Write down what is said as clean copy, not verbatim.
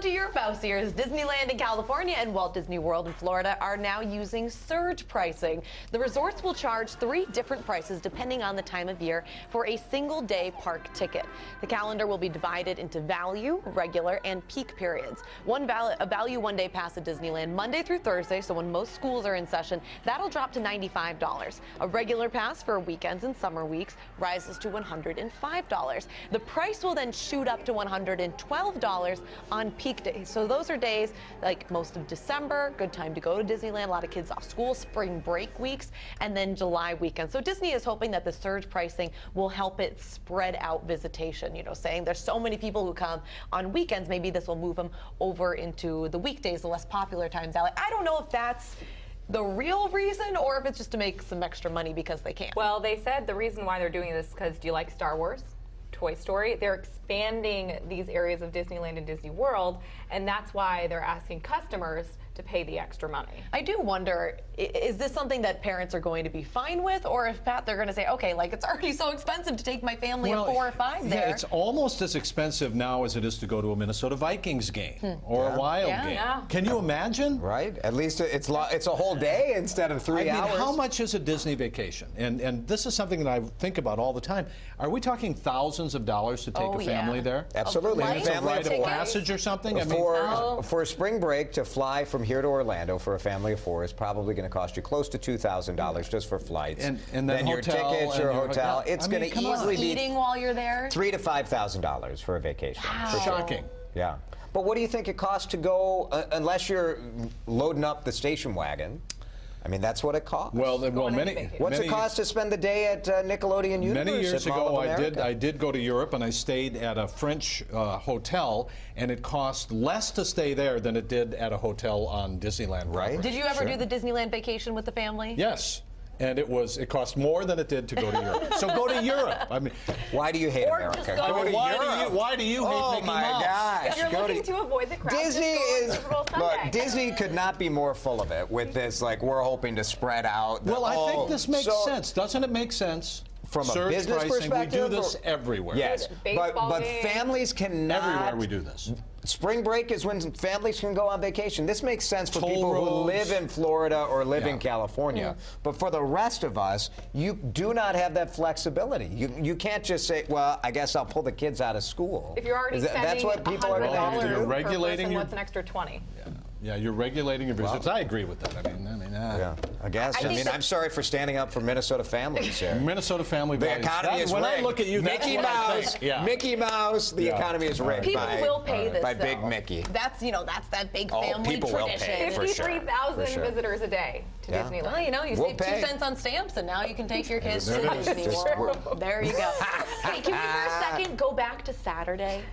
to your mouse ears. Disneyland in California and Walt Disney World in Florida are now using surge pricing. The resorts will charge 3 different prices depending on the time of year for a single-day park ticket. The calendar will be divided into value, regular, and peak periods. A value one-day pass at Disneyland Monday through Thursday, so when most schools are in session, that'll drop to $95. A regular pass for weekends and summer weeks rises to $105. The price will then shoot up to $112 on peak days. So those are days like most of December, good time to go to Disneyland, a lot of kids off school, spring break weeks, and then July weekend. So Disney is hoping that the surge pricing will help it spread out visitation, saying there's so many people who come on weekends, maybe this will move them over into the weekdays, the less popular times. I don't know if that's the real reason or if it's just to make some extra money because they can. Well, they said the reason why they're doing this because do you like Star Wars? Toy Story. They're expanding these areas of Disneyland and Disney World, and that's why they're asking customers to pay the extra money. I do wonder, is this something that parents are going to be fine with, or if Pat, they're going to say, okay, like it's already so expensive to take my family of 4 or 5 there. Yeah, it's almost as expensive now as it is to go to a Minnesota Vikings game or a Wild game. Yeah. Can you imagine? Right. At least it's a whole day instead of 3 hours. How much is a Disney vacation? And this is something that I think about all the time. Are we talking thousands of dollars to take a family there? Absolutely. A It's a rite of passage or something? For spring break, to fly from here to Orlando for a family of 4 is probably going to cost you close to $2,000 just for flights. And then your tickets, your hotel. It's going to easily be eating while you're there. $3,000 to $5,000 for a vacation. Wow. Shocking. Yeah. But what do you think it costs to go, unless you're loading up the station wagon? I mean, that's what it costs. What's it cost to spend the day at Nickelodeon Universe? Many years ago, I did go to Europe, and I stayed at a French hotel, and it cost less to stay there than it did at a hotel on Disneyland. Right. Did you ever do the Disneyland vacation with the family? Yes. And it cost more than it did to go to Europe. So go to Europe. I mean, why do you hate America? Just go to Europe. Why do you hate Mickey Mouse? Oh my gosh! If you're looking to avoid the crowd, Look, Disney could not be more full of it with this. Like, we're hoping to spread out. Well, I think this makes sense. Doesn't it make sense? From a surge business pricing, perspective, we do this everywhere. Yes, but families cannot. Everywhere we do this. Spring break is when families can go on vacation. This makes sense for people who live in Florida or live in California. But for the rest of us, you do not have that flexibility. You can't just say, well, I guess I'll pull the kids out of school. If you're already spending that's what people are going to have to do. You're regulating what's an extra 20? Yeah, you're regulating your visits. I agree with that. Yeah, I guess. I'm sorry for standing up for Minnesota families here. Minnesota family The values. economy is rigged. When I look at you, Mickey Mouse. Mickey Mouse. The economy is rigged. People will pay this by though. Big Mickey. That's that big family people will tradition. pay, for sure. 53,000 visitors a day to Disneyland. Well, you save 2 cents on stamps, and now you can take your kids to Disney World. There you go. Hey, can we for a second go back to Saturday?